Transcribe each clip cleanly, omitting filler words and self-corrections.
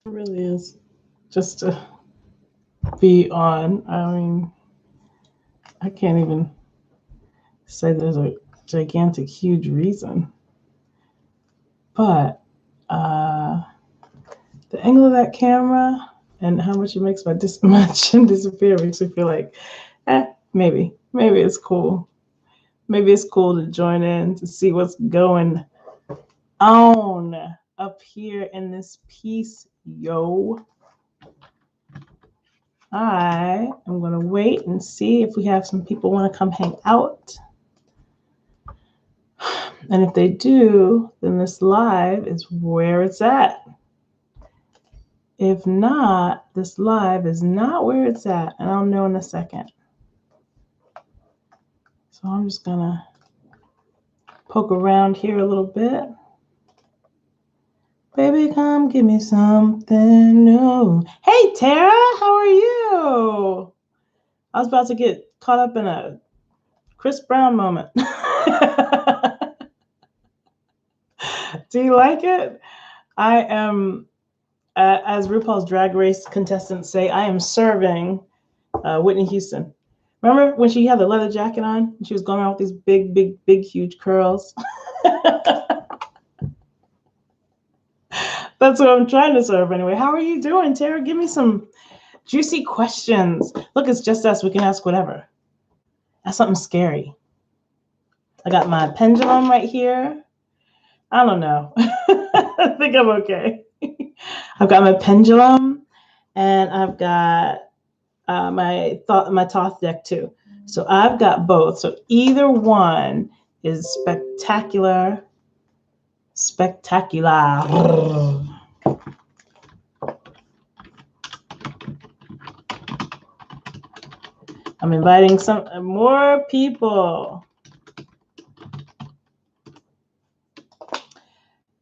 It really is just to be on. I mean, I can't even say there's a gigantic, huge reason, but uh, the angle of that camera and how much it makes my chin disappear makes me feel like, maybe it's cool. Maybe it's cool to join in to see what's going on up here in this piece, yo. I am going to wait and see if we have some people want to come hang out. And if they do, then this live is where it's at. If not, this live is not where it's at. And I'll know in a second. So I'm just going to poke around here a little bit. Baby, come give me something new. Hey, Tara, how are you? I was about to get caught up in a Chris Brown moment. Do you like it? I am, as RuPaul's Drag Race contestants say, I am serving Whitney Houston. Remember when she had the leather jacket on and she was going around with these big, huge curls? That's what I'm trying to serve anyway. How are you doing, Tara? Give me some juicy questions. Look, it's just us. We can ask whatever. That's something scary. I got my pendulum right here. I don't know. I think I'm okay. I've got my pendulum and I've got my Thoth deck too. So I've got both. So either one is spectacular. I'm inviting some more people.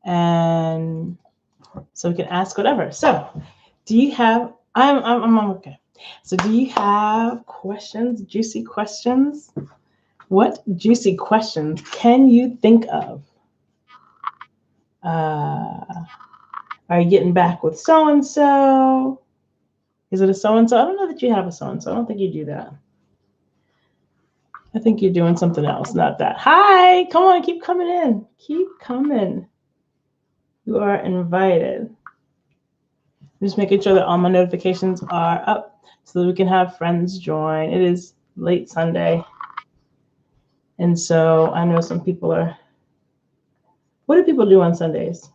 And so we can ask whatever. So do you have, I'm okay. So do you have questions, juicy questions? What juicy questions can you think of? Are you getting back with so-and-so? Is it a so-and-so? I don't know that you have a so-and-so. I don't think you do that. I think you're doing something else, not that. Hi, come on, keep coming in. Keep coming. You are invited. Just making sure that all my notifications are up so that we can have friends join. It is late Sunday. And so I know some people are. What do people do on Sundays?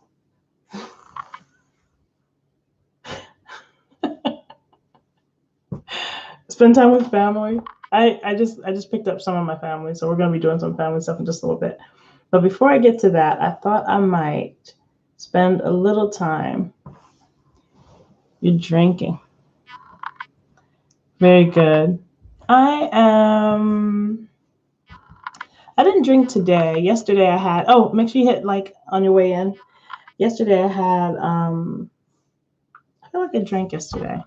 Spend time with family. I just picked up some of my family, so we're going to be doing some family stuff in just a little bit. But before I get to that, I thought I might spend a little time. You're drinking. Very good. I didn't drink today. Yesterday I had, make sure you hit like on your way in. Yesterday I had, I feel like I drank yesterday.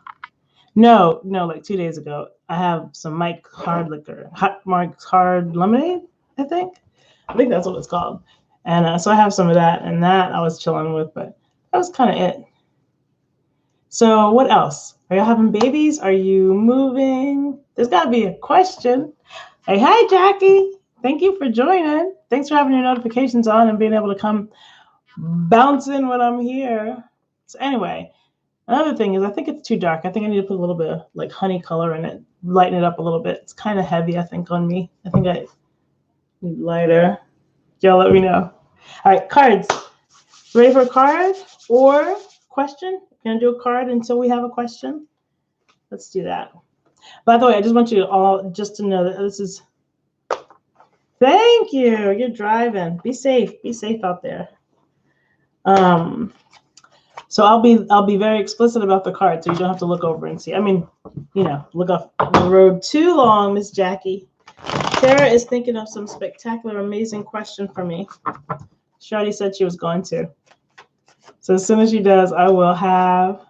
No, like 2 days ago. I have some Mike's Hard Liquor, Mike's Hard Lemonade, I think that's what it's called. And so I have some of that, and that I was chilling with, but that was kind of it. So what else? Are y'all having babies? Are you moving? There's got to be a question. Hey, hi, Jackie. Thank you for joining. Thanks for having your notifications on and being able to come bounce in when I'm here. So anyway, another thing is I think it's too dark. I think I need to put a little bit of like honey color in it, lighten it up a little bit. It's kind of heavy, I think, on me. I think I need lighter. Y'all let me know. All right, cards. Ready for a card or question? Gonna do a card until we have a question? Let's do that. By the way, I just want you all just to know that this is. Thank you. You're driving. Be safe. Be safe out there. So I'll be very explicit about the card, so you don't have to look over and see. I mean, look off the road too long, Miss Jackie. Sarah is thinking of some spectacular, amazing question for me. She already said she was going to. So as soon as she does, I will have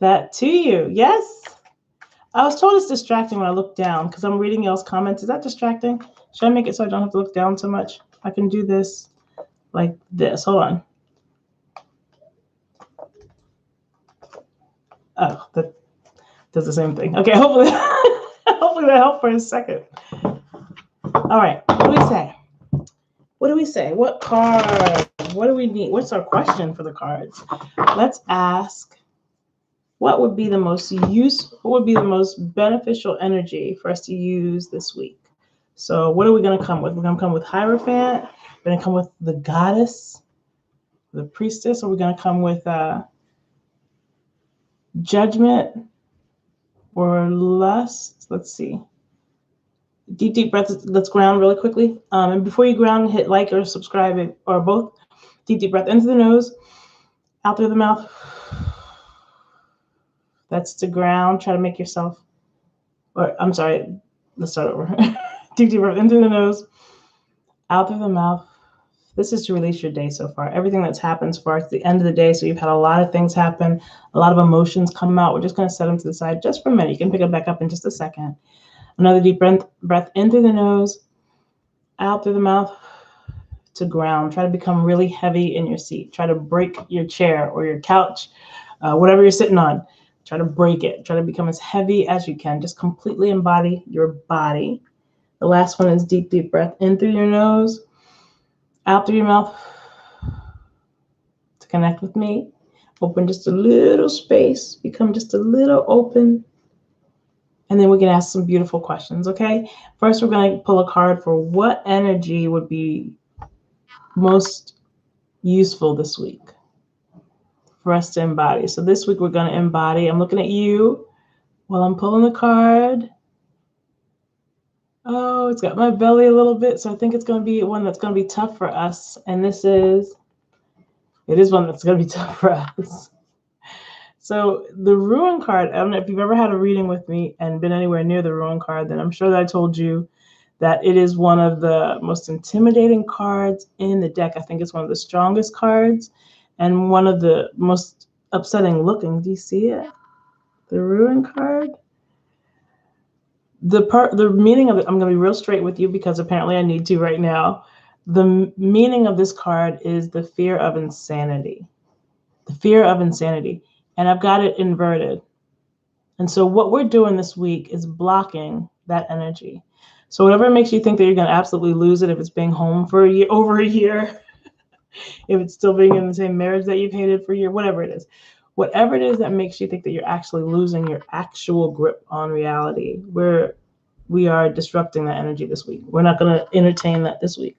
that to you. Yes. I was told it's distracting when I look down because I'm reading y'all's comments. Is that distracting? Should I make it so I don't have to look down so much? I can do this like this. Hold on. Oh, that does the same thing. Okay, hopefully, hopefully that helped for a second. All right, what do we say? What do we say? What card? What do we need? What's our question for the cards? Let's ask, what would be the most beneficial energy for us to use this week? So what are we going to come with? We're going to come with Hierophant. We're going to come with the Goddess, the Priestess, or we're going to come with Judgment or Lust. Let's see. Deep breath. Let's ground really quickly. And before you ground, hit like or subscribe or both. Deep breath into the nose, out through the mouth. That's to ground. Try to make yourself, or I'm sorry, let's start over. Deep breath in through the nose, out through the mouth. This is to release your day so far. Everything that's happened so far at the end of the day. So you've had a lot of things happen, a lot of emotions come out. We're just going to set them to the side just for a minute. You can pick it back up in just a second. Another deep breath in through the nose, out through the mouth, to ground. Try to become really heavy in your seat. Try to break your chair or your couch, whatever you're sitting on. Try to break it. Try to become as heavy as you can. Just completely embody your body. The last one is deep breath in through your nose, out through your mouth, to connect with me. Open just a little space. Become just a little open. And then we can ask some beautiful questions, okay? First, we're going to pull a card for what energy would be most useful this week for us to embody. So this week we're going to embody. I'm looking at you while I'm pulling the card. Oh, it's got my belly a little bit, so I think it's going to be one that's going to be tough for us. And it is one that's going to be tough for us. So the Ruin card, I don't know if you've ever had a reading with me and been anywhere near the Ruin card, then I'm sure that I told you that it is one of the most intimidating cards in the deck. I think it's one of the strongest cards and one of the most upsetting looking. Do you see it? The Ruin card? The meaning of it, I'm going to be real straight with you because apparently I need to right now. The meaning of this card is the fear of insanity. The fear of insanity. And I've got it inverted. And so what we're doing this week is blocking that energy. So whatever makes you think that you're going to absolutely lose it, if it's being home for over a year, if it's still being in the same marriage that you've hated for a year, whatever it is that makes you think that you're actually losing your actual grip on reality, we are disrupting that energy this week. We're not going to entertain that this week.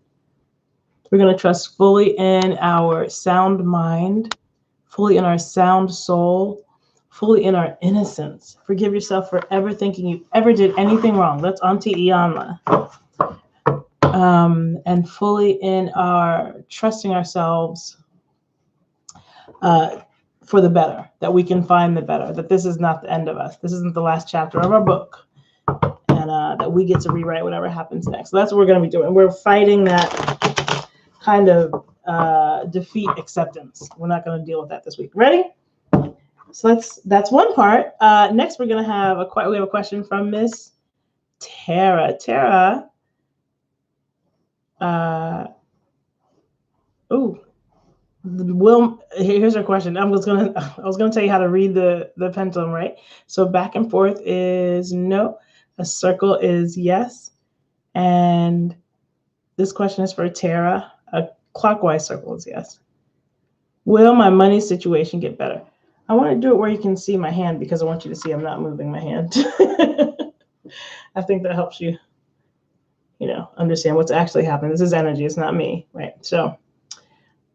We're going to trust fully in our sound mind, fully in our sound soul, fully in our innocence. Forgive yourself for ever thinking you ever did anything wrong. That's Auntie Iyanla. And fully in our trusting ourselves for the better, that we can find the better, that this is not the end of us. This isn't the last chapter of our book, and that we get to rewrite whatever happens next. So that's what we're going to be doing. We're fighting that kind of defeat acceptance. We're not going to deal with that this week. Ready? So that's one part. Next, we're going to have a question from Miss Tara. Tara. Here's her question. I was gonna tell you how to read the pendulum, right? So back and forth is no, a circle is yes, and this question is for Tara. A clockwise circle is yes. Will my money situation get better? I want to do it where you can see my hand because I want you to see I'm not moving my hand. I think that helps you, understand what's actually happening. This is energy. It's not me, right? So,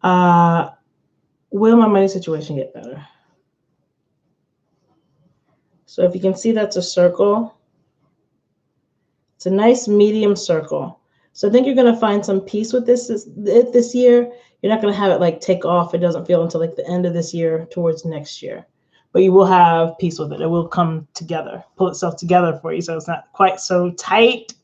will my money situation get better? So if you can see, that's a circle. It's a nice medium circle. So I think you're going to find some peace with this year. You're not going to have it like take off. It doesn't feel until like the end of this year towards next year. But you will have peace with it. It will come together, pull itself together for you. So it's not quite so tight.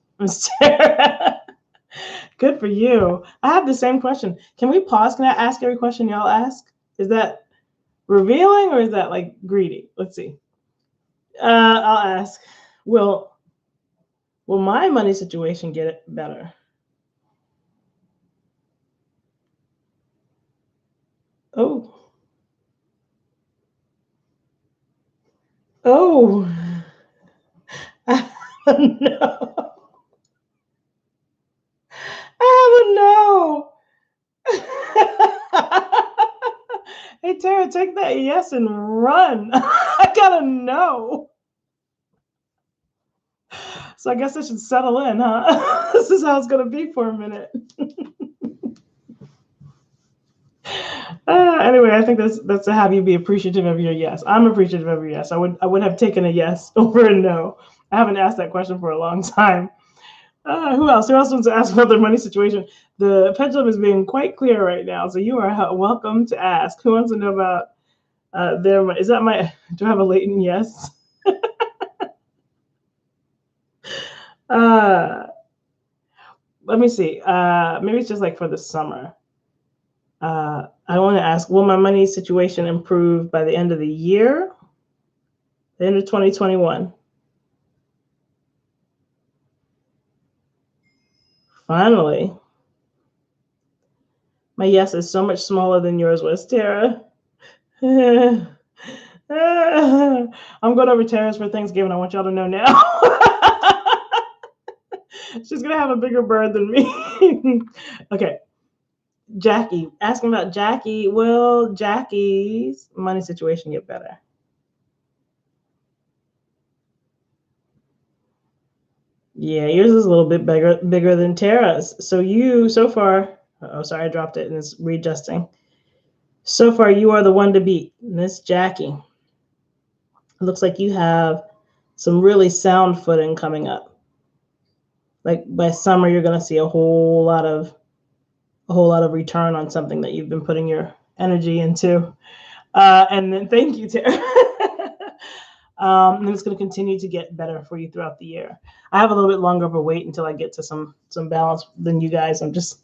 Good for you. I have the same question. Can we pause? Can I ask every question y'all ask? Is that revealing or is that like greedy? Let's see. I'll ask. Will my money situation get it better? Oh. Oh, I have a no. I have a no. Hey, Tara, take that yes and run. I got a no. So I guess I should settle in, huh? This is how it's going to be for a minute. Anyway, I think that's to have you be appreciative of your yes. I'm appreciative of your yes. I would have taken a yes over a no. I haven't asked that question for a long time. Who else? Who else wants to ask about their money situation? The pendulum is being quite clear right now, so you are welcome to ask. Who wants to know about their money? Is that my? Do I have a latent yes? uh, Let me see. Maybe it's just like for the summer. I want to ask, will my money situation improve by the end of the year? The end of 2021. Finally. My yes is so much smaller than yours was, Tara. I'm going over Tara's for Thanksgiving. I want y'all to know now. She's going to have a bigger bird than me. Okay. Jackie, asking about Jackie. Will Jackie's money situation get better? Yeah, yours is a little bit bigger than Tara's. So you, so far, oh, sorry, I dropped it and it's readjusting. So far, you are the one to beat, Miss Jackie. It looks like you have some really sound footing coming up. Like by summer, you're going to see a whole lot of return on something that you've been putting your energy into. And then thank you, Tara. And it's going to continue to get better for you throughout the year. I have a little bit longer of a wait until I get to some balance than you guys. I'm just a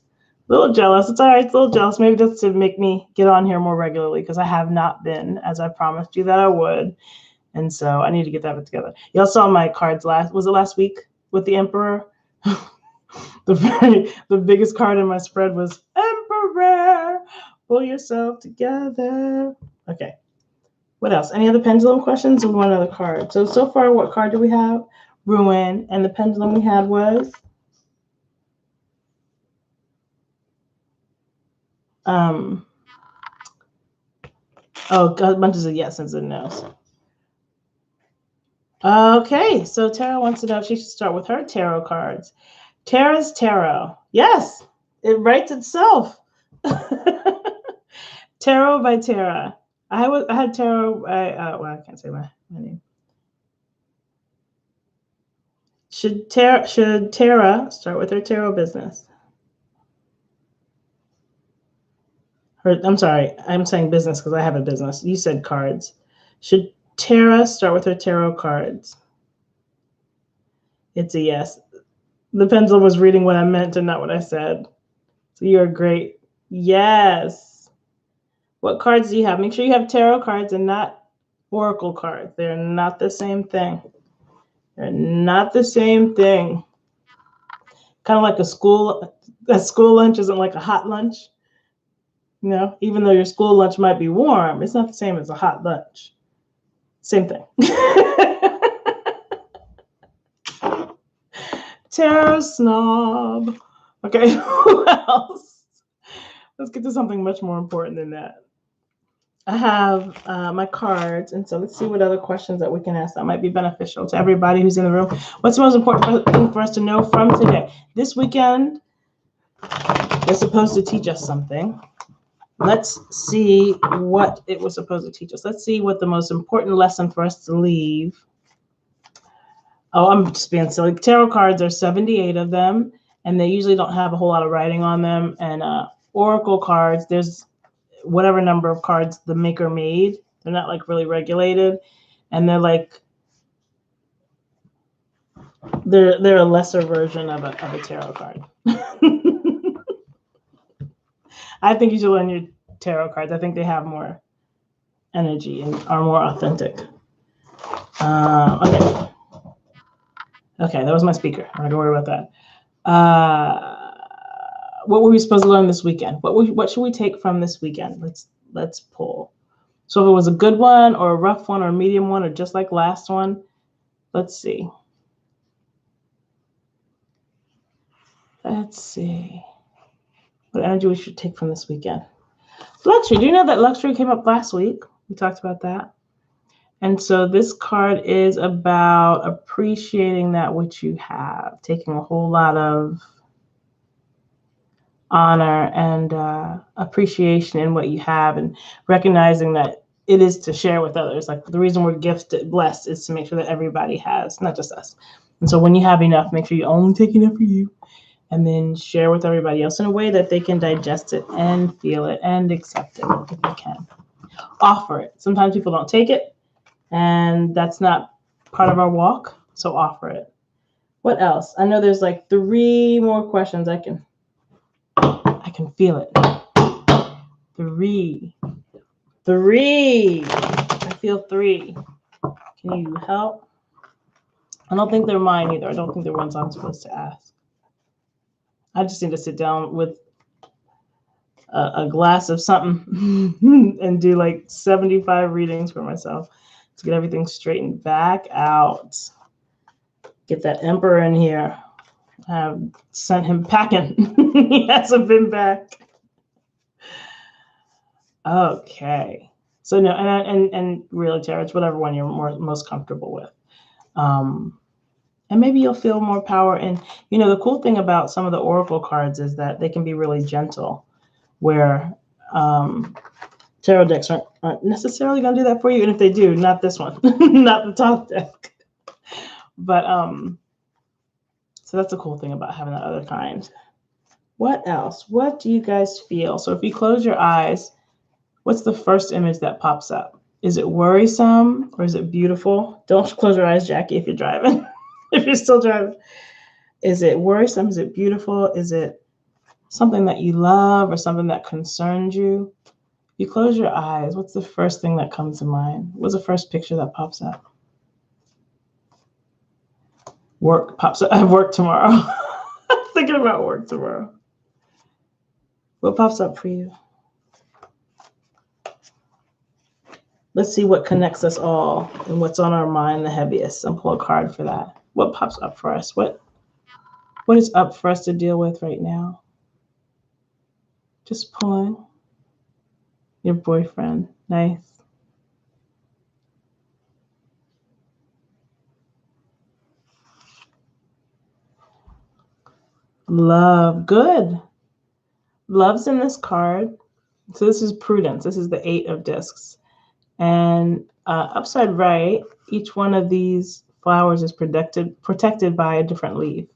little jealous. It's all right. It's a little jealous. Maybe just to make me get on here more regularly because I have not been, as I promised you that I would. And so I need to get that together. Y'all saw my cards was it last week with the Emperor? The biggest card in my spread was Emperor. Pull yourself together. Okay. What else? Any other pendulum questions and one other card? So far, what card do we have? Ruin. And the pendulum we had was? Bunches of yeses and nos. Okay, so Tara wants to know if she should start with her tarot cards. Tara's Tarot. Yes, it writes itself. Tarot by Tara. I had tarot. I can't say my name. Should Tara start with her tarot business? I'm sorry, I'm saying business because I have a business. You said cards. Should Tara start with her tarot cards? It's a yes. The pencil was reading what I meant and not what I said. So you're great. Yes. What cards do you have? Make sure you have tarot cards and not oracle cards. They're not the same thing. They're not the same thing. Kind of like a school lunch isn't like a hot lunch. You know, even though your school lunch might be warm, it's not the same as a hot lunch. Same thing. Tarot snob. Okay, who else? Let's get to something much more important than that. I have my cards, and so let's see what other questions that we can ask that might be beneficial to everybody who's in the room. What's the most important thing for us to know from today? This weekend, they're supposed to teach us something. Let's see what it was supposed to teach us. Let's see what the most important lesson for us to leave. Oh, I'm just being silly. Tarot cards are 78 of them, and they usually don't have a whole lot of writing on them. And oracle cards, there's whatever number of cards the maker made. They're not like really regulated, and they're like they're a lesser version of a tarot card. I think you should learn your tarot cards. I think they have more energy and are more authentic. Okay, that was my speaker. I'm not gonna worry about that. What were we supposed to learn this weekend? What should we take from this weekend? Let's pull. So if it was a good one or a rough one or a medium one or just like last one, let's see. Let's see. What energy we should take from this weekend. Luxury. Do you know that luxury came up last week? We talked about that. And so this card is about appreciating that which you have, taking a whole lot of honor and appreciation in what you have, and recognizing that it is to share with others. Like the reason we're gifted, blessed, is to make sure that everybody has, not just us. And so when you have enough, make sure you only take enough for you, and then share with everybody else in a way that they can digest it and feel it and accept it if you can. Offer it. Sometimes people don't take it, and that's not part of our walk, so offer it. What else? I know there's like 3 more questions. I can feel it. 3. I feel 3. Can you help? I don't think they're mine either. I don't think they're ones I'm supposed to ask. I just need to sit down with a glass of something and do like 75 readings for myself to get everything straightened back out. Get that emperor in here. I've sent him packing. He hasn't been back. Okay. So no, and really, Tara, it's whatever one you're most comfortable with. And maybe you'll feel more power. And, you know, the cool thing about some of the oracle cards is that they can be really gentle, where tarot decks aren't necessarily going to do that for you. And if they do, not this one, not the top deck. But so that's the cool thing about having that other kind. What else? What do you guys feel? So if you close your eyes, what's the first image that pops up? Is it worrisome or is it beautiful? Don't close your eyes, Jackie, if you're driving. If you're still driving. Is it worrisome? Is it beautiful? Is it something that you love or something that concerns you? If you close your eyes, what's the first thing that comes to mind? What's the first picture that pops up? Work pops up. I have work tomorrow. I'm thinking about work tomorrow. What pops up for you? Let's see what connects us all and what's on our mind the heaviest, and pull a card for that. What pops up for us? What is up for us to deal with right now? Just pulling. Your boyfriend. Nice. Love. Good. Love's in this card. So this is prudence. This is the 8 of discs. And upside right, each one of these flowers is protected by a different leaf.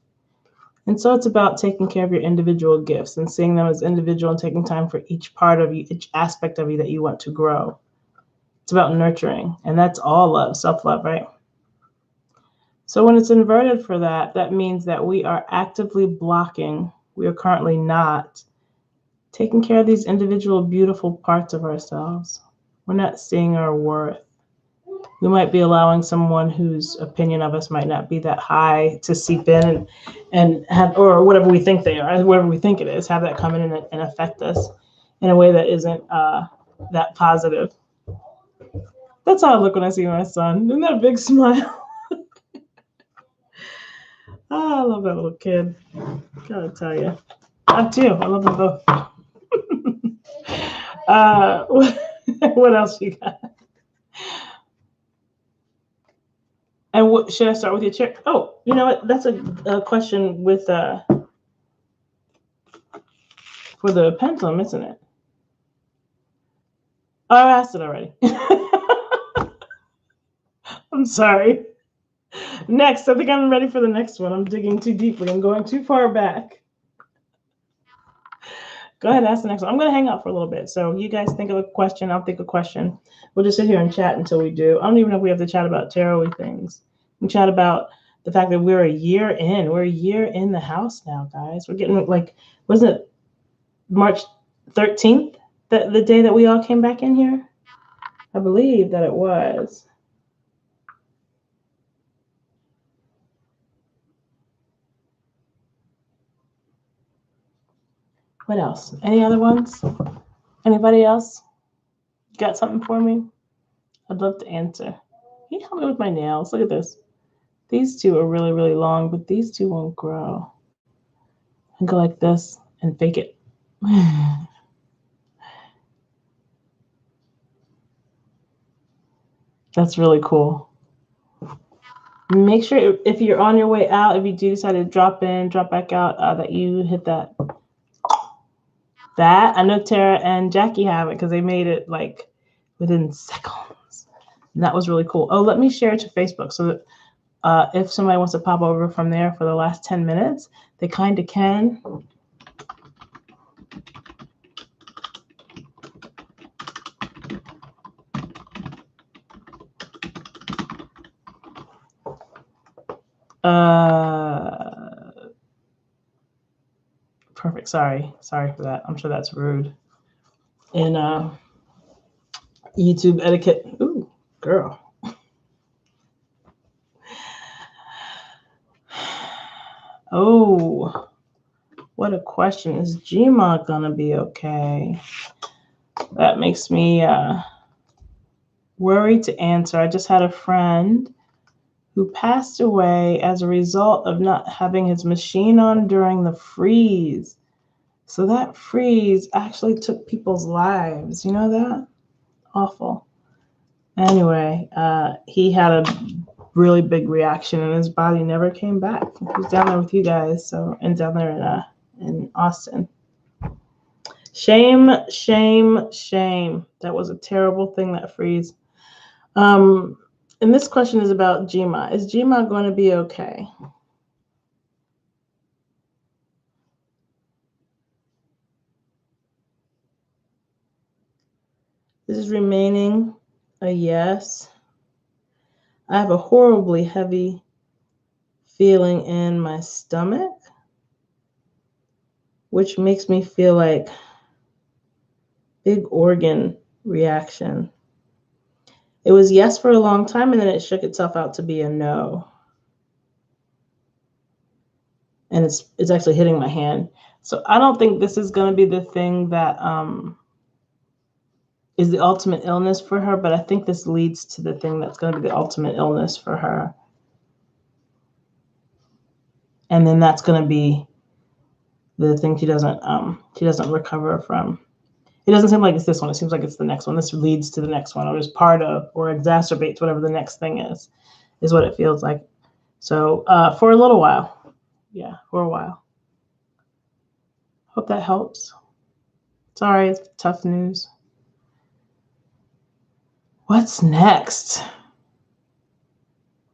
And so it's about taking care of your individual gifts and seeing them as individual and taking time for each part of you, each aspect of you that you want to grow. It's about nurturing. And that's all love, self-love, right? So when it's inverted for that, that means that we are actively blocking. We are currently not taking care of these individual beautiful parts of ourselves. We're not seeing our worth. We might be allowing someone whose opinion of us might not be that high to seep in and have, or whatever we think they are, whatever we think it is, have that come in and affect us in a way that isn't that positive. That's how I look when I see my son. Isn't that a big smile? Oh, I love that little kid. Gotta tell you. I too. I love them both. What else you got? And what, should I start with your chair? Oh, you know what? That's a question with for the pendulum, isn't it? Oh, I asked it already. I'm sorry. Next, I think I'm ready for the next one. I'm digging too deeply. I'm going too far back. Go ahead, ask the next one. I'm going to hang out for a little bit. So you guys think of a question. I'll think of a question. We'll just sit here and chat until we do. I don't even know if we have to chat about tarot-y things. We chat about the fact that we're a year in. We're a year in the house now, guys. We're getting like, wasn't it March 13th, the day that we all came back in here? I believe that it was. What else? Any other ones? Anybody else got something for me? I'd love to answer. Can you help me with my nails? Look at this. These two are really, really long, but these two won't grow. I go like this and fake it. That's really cool. Make sure if you're on your way out, if you do decide to drop in, drop back out, that you hit that. I know Tara and Jackie have it because they made it like within seconds. And that was really cool. Oh, let me share it to Facebook so that if somebody wants to pop over from there for the last 10 minutes, they kind of can. Perfect. Sorry for that. I'm sure that's rude. In YouTube etiquette. Ooh, girl. Oh, what a question. Is Gma gonna be okay? That makes me worried to answer. I just had a friend who passed away as a result of not having his machine on during the freeze. So that freeze actually took people's lives. You know that? Awful. Anyway, he had a really big reaction and his body never came back. He was down there with you guys, so, and down there in Austin. Shame, shame, shame. That was a terrible thing, that freeze. And this question is about Gma. Is Gma going to be okay? This is remaining a yes. I have a horribly heavy feeling in my stomach, which makes me feel like big organ reaction. It was yes for a long time, and then it shook itself out to be a no. And it's actually hitting my hand. So I don't think this is going to be the thing that is the ultimate illness for her, but I think this leads to the thing that's going to be the ultimate illness for her. And then that's going to be the thing she doesn't recover from. It doesn't seem like it's this one. It seems like it's the next one. This leads to the next one, or is part of, or exacerbates whatever the next thing is what it feels like. So for a little while. Yeah, for a while. Hope that helps. Sorry, it's tough news. What's next?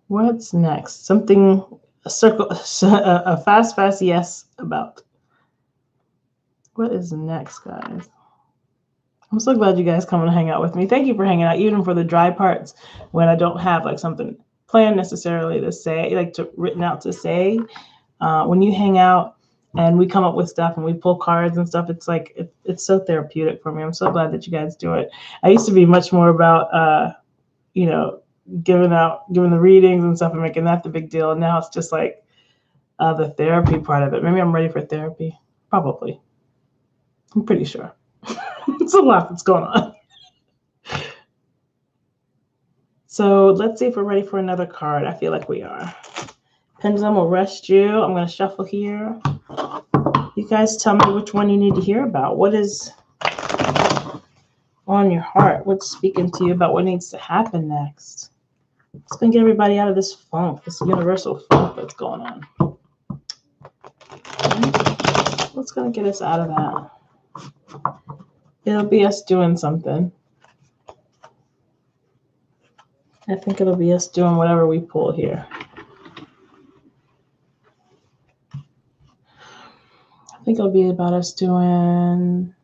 What's next? Something, a fast yes about. What is next, guys? I'm so glad you guys come and hang out with me. Thank you for hanging out, even for the dry parts when I don't have like something planned necessarily to say, like written out to say. When you hang out and we come up with stuff and we pull cards and stuff, it's like it's so therapeutic for me. I'm so glad that you guys do it. I used to be much more about giving the readings and stuff and making that the big deal. And now it's just like the therapy part of it. Maybe I'm ready for therapy. Probably. I'm pretty sure. It's a lot that's going on. So let's see if we're ready for another card. I feel like we are. Pendulum will rest you. I'm going to shuffle here. You guys tell me which one you need to hear about. What is on your heart? What's speaking to you about what needs to happen next? It's going to get everybody out of this funk, this universal funk that's going on. What's going to get us out of that? It'll be us doing something. I think it'll be us doing whatever we pull here. I think it'll be about us doing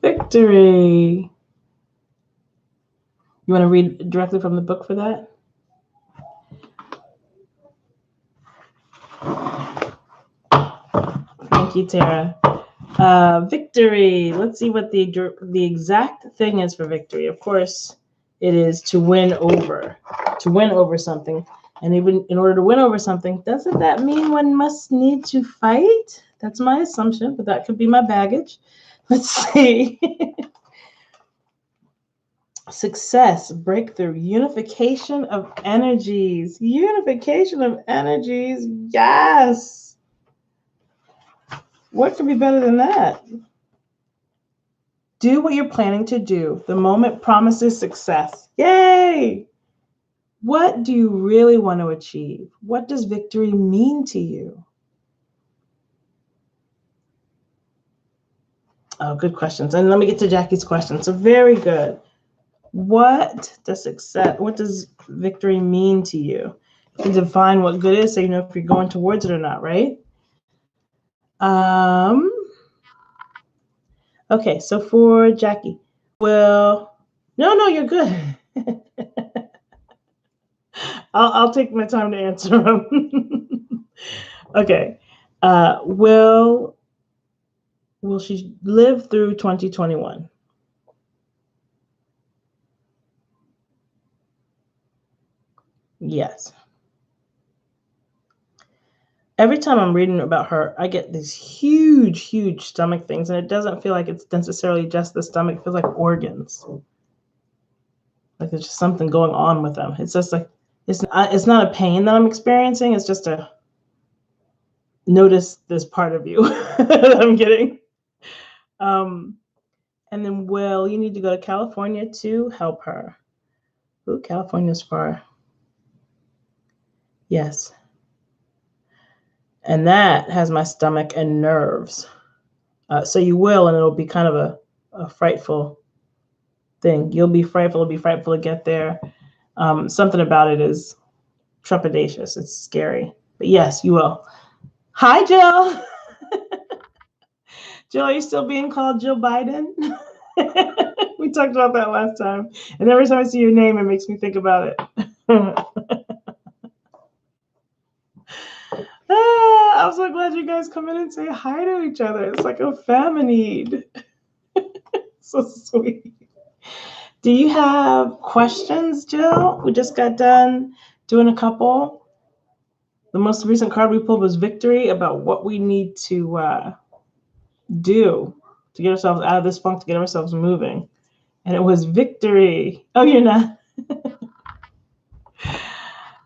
victory. You want to read directly from the book for that? Thank you, Tara. Victory. Let's see what the exact thing is for victory. Of course, It is to win over something. And even in order to win over something, doesn't that mean one must need to fight? That's my assumption, but that could be my baggage. Let's see. Success, breakthrough, unification of energies. Unification of energies. Yes. What could be better than that? Do what you're planning to do. The moment promises success. Yay! What do you really want to achieve? What does victory mean to you? Oh, good questions. And let me get to Jackie's question. So very good. What does victory mean to you? You can define what good is so you know if you're going towards it or not, right? Okay, so for Jackie, well, no, you're good. I'll take my time to answer them. Okay. Will she live through 2021? Yes. Every time I'm reading about her, I get these huge stomach things, and it doesn't feel like it's necessarily just the stomach. It feels like organs. Like there's just something going on with them. It's just like it's not a pain that I'm experiencing. It's just a notice this part of you that I'm getting. And then, well, you need to go to California to help her. Ooh, California's far. Yes. And that has my stomach and nerves. So you will, and it'll be kind of a frightful thing. You'll be frightful. It'll be frightful to get there. Something about it is trepidatious. It's scary. But yes, you will. Hi, Jill. Jill, are you still being called Jill Biden? We talked about that last time. And every time I see your name, it makes me think about it. I'm so glad you guys come in and say hi to each other. It's like a family. So sweet. Do you have questions, Jill? We just got done doing a couple. The most recent card we pulled was Victory, about what we need to do to get ourselves out of this funk, to get ourselves moving. And it was Victory. Oh, you're not?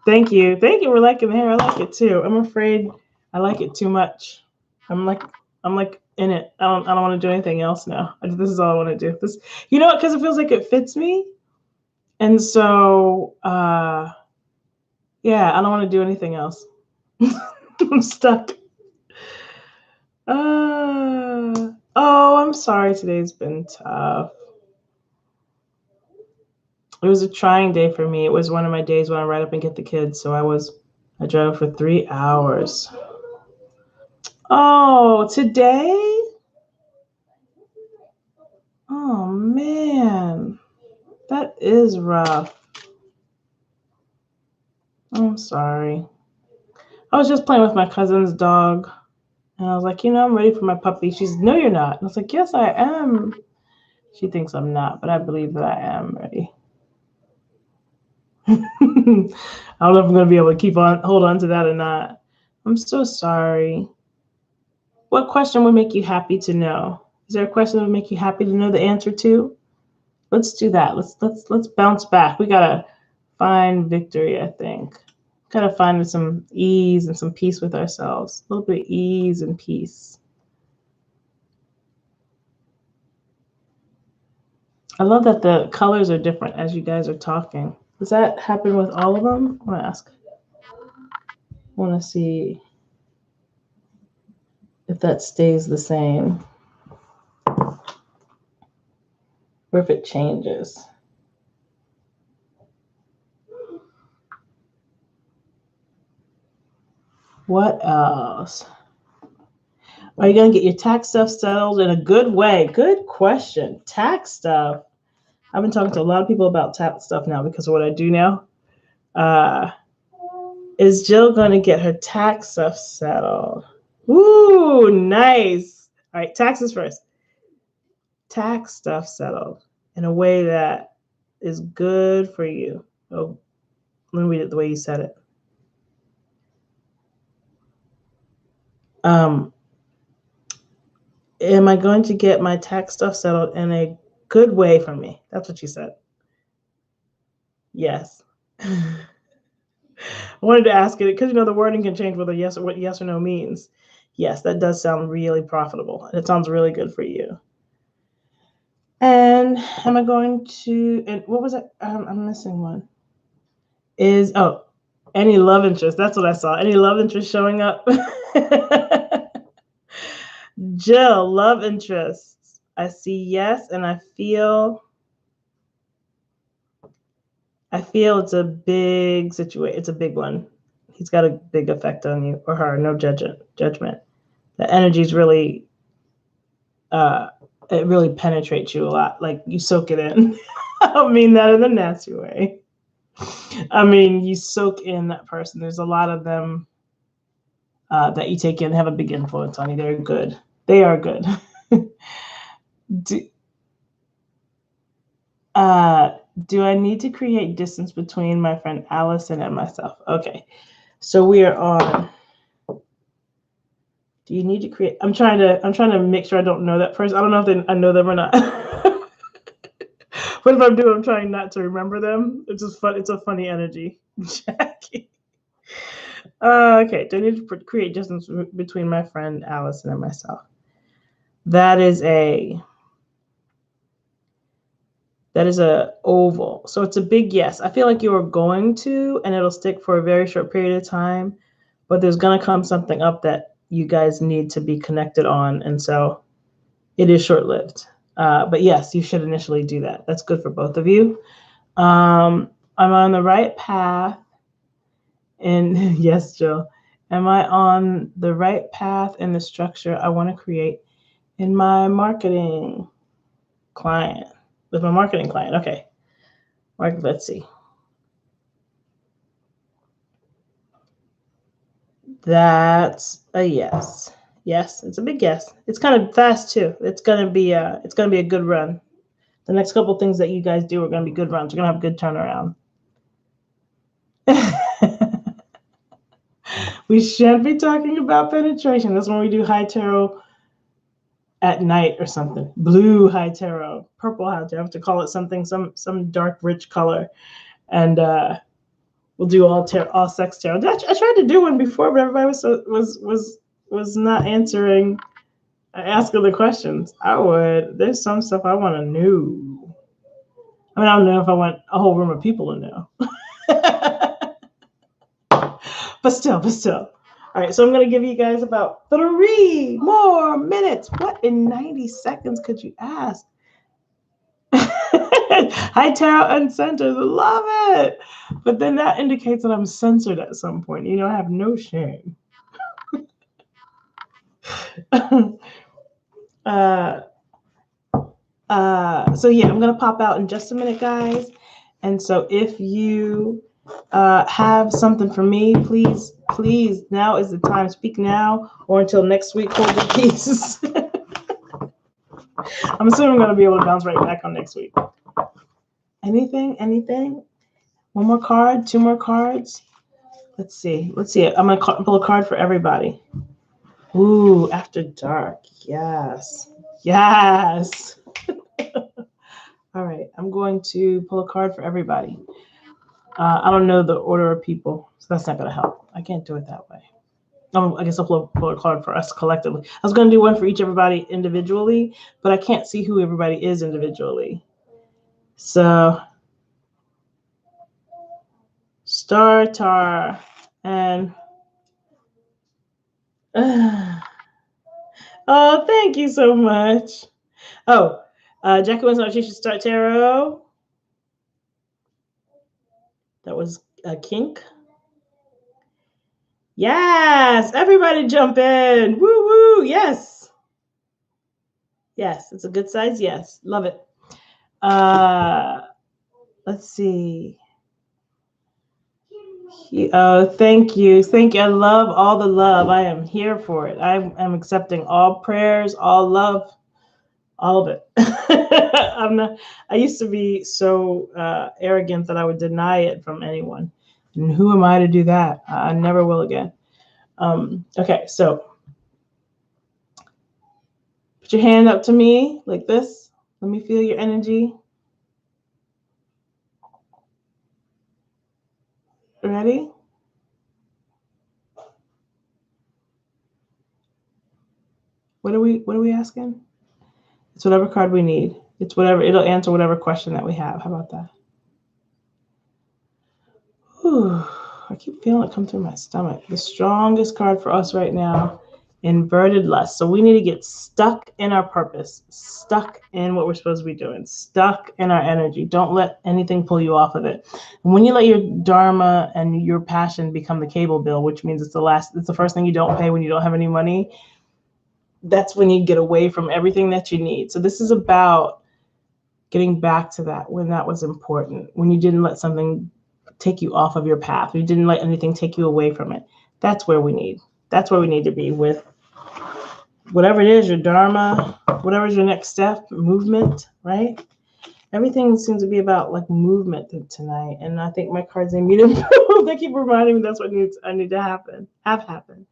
Thank you for liking the hair. I like it too. I'm afraid I like it too much. I'm like in it. I don't want to do anything else now. This is all I want to do. This, you know what? Because it feels like it fits me. And so, yeah, I don't want to do anything else. I'm stuck. Oh, I'm sorry. Today's been tough. It was a trying day for me. It was one of my days when I ride up and get the kids. So I drove for 3 hours. Oh, today? Oh, man. That is rough. I'm sorry. I was just playing with my cousin's dog. And I was like, I'm ready for my puppy. She's, no, you're not. And I was like, yes, I am. She thinks I'm not, but I believe that I am ready. I don't know if I'm going to be able to hold on to that or not. I'm so sorry. What question would make you happy to know? Is there a question that would make you happy to know the answer to? Let's do that. Let's bounce back. We gotta find victory, I think. Gotta find some ease and some peace with ourselves. A little bit of ease and peace. I love that the colors are different as you guys are talking. Does that happen with all of them? I want to ask. I want to see if that stays the same or if it changes. What else? Are you going to get your tax stuff settled in a good way? Good question. Tax stuff. I've been talking to a lot of people about tax stuff now because of what I do now. Is Jill going to get her tax stuff settled? Ooh, nice. All right, taxes first. Tax stuff settled in a way that is good for you. Oh, let me read it the way you said it. Am I going to get my tax stuff settled in a good way for me? That's what you said. Yes. I wanted to ask it because the wording can change whether yes or what yes or no means. Yes, that does sound really profitable. It sounds really good for you. And am I going to? And what was it? I'm missing one. Any love interest? That's what I saw. Any love interest showing up? Jill, love interests. I see yes, and I feel it's a big situation. It's a big one. He's got a big effect on you or her. No judgment. The energy's really, it really penetrates you a lot. Like you soak it in. I don't mean that in a nasty way. I mean, you soak in that person. There's a lot of them that you take in have a big influence on you. They're good. They are good. Do I need to create distance between my friend Allison and myself? Okay. So we are on. Do you need to create? I'm trying to make sure I don't know that person. I don't know if I know them or not. What if I'm doing? I'm trying not to remember them. It's just fun. It's a funny energy, Jackie. Okay. Do I need to create distance between my friend Allison and myself? That is a oval. So it's a big yes. I feel like you are going to, and it'll stick for a very short period of time, but there's going to come something up that you guys need to be connected on. And so it is short-lived. But yes, you should initially do that. That's good for both of you. I'm on the right path. And yes, Jill, am I on the right path in the structure I want to create in my marketing client? With my marketing client. Okay. Let's see. That's a yes. Yes, it's a big yes. It's kind of fast too. It's gonna be a good run. The next couple things that you guys do are gonna be good runs. We're gonna have a good turnaround. We shouldn't be talking about penetration. That's when we do high tarot at night or something. Blue high tarot, purple high tarot. I have to call it something, some dark, rich color, and we'll do all sex tarot. I tried to do one before, but everybody was not answering, asking the questions. There's some stuff I want to know. I mean, I don't know if I want a whole room of people to know. but still. All right, so I'm going to give you guys about 3 more minutes. What in 90 seconds could you ask? High tarot uncensored, love it. But then that indicates that I'm censored at some point. I have no shame. So yeah, I'm gonna pop out in just a minute, guys. And so if you have something for me, please, now is the time. Speak now or until next week. Hold your peace. I'm assuming I'm gonna be able to bounce right back on next week. Anything? One more card, 2 more cards. Let's see. I'm gonna pull a card for everybody. Ooh, after dark. Yes. All right, I'm going to pull a card for everybody. I don't know the order of people, so that's not going to help. I can't do it that way. I guess I'll pull a card for us collectively. I was going to do one for everybody individually, but I can't see who everybody is individually. So, Star and oh, thank you so much. Oh, Jackie wants to know if she should start tarot. That was a kink. Yes, everybody jump in. Woo woo. Yes, it's a good size. Yes, love it. Let's see. Thank you. I love all the love. I am here for it. I am accepting all prayers, all love, all of it. I used to be so arrogant that I would deny it from anyone. And who am I to do that? I never will again. Okay, so put your hand up to me like this. Let me feel your energy. Ready? What are we asking? It's whatever card we need. It's whatever, it'll answer whatever question that we have. How about that? Whew, I keep feeling it come through my stomach. The strongest card for us right now, inverted lust. So we need to get stuck in our purpose, stuck in what we're supposed to be doing, stuck in our energy. Don't let anything pull you off of it. And when you let your dharma and your passion become the cable bill, which means it's the first thing you don't pay when you don't have any money, that's when you get away from everything that you need. So this is about getting back to that, when that was important, when you didn't let something take you off of your path, you didn't let anything take you away from it. That's where we need to be with whatever it is, your dharma, whatever is your next step, movement, right? Everything seems to be about like movement tonight. And I think my cards need me to move. They keep reminding me that's what I need to have happen.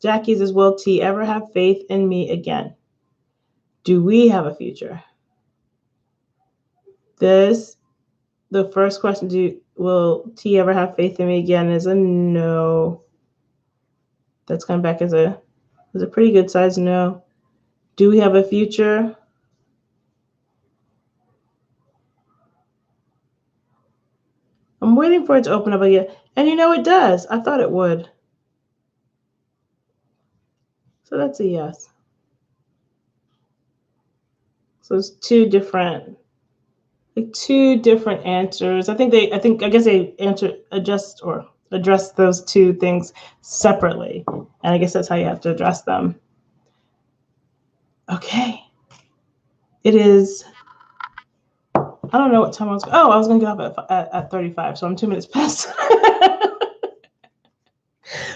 Jackie's as well, T, ever have faith in me again? Do we have a future? The first question, will T ever have faith in me again, is a no. That's coming back as a pretty good size no. Do we have a future? I'm waiting for it to open up again. And it does. I thought it would. So that's a yes. So it's two different answers. I guess they address those two things separately. And I guess that's how you have to address them. Okay. It is, I don't know what time I was going to get up at 35. So I'm 2 minutes past.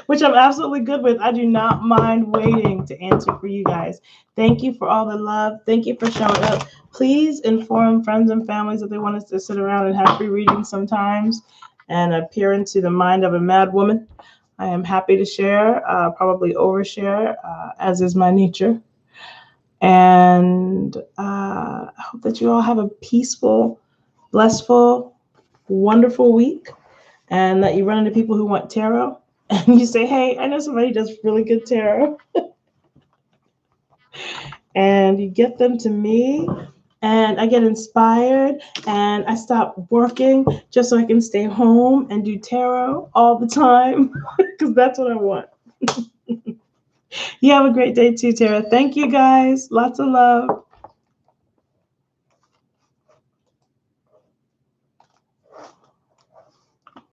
Which I'm absolutely good with. I do not mind waiting to answer for you guys. Thank you for all the love. Thank you for showing up. Please inform friends and families that they want us to sit around and have free readings sometimes and peer into the mind of a mad woman. I am happy to share, probably overshare, as is my nature. And I hope that you all have a peaceful, blissful, wonderful week, and that you run into people who want tarot. And you say, hey, I know somebody who does really good tarot. And you get them to me, and I get inspired, and I stop working just so I can stay home and do tarot all the time, because that's what I want. You have a great day too, Tara. Thank you, guys. Lots of love.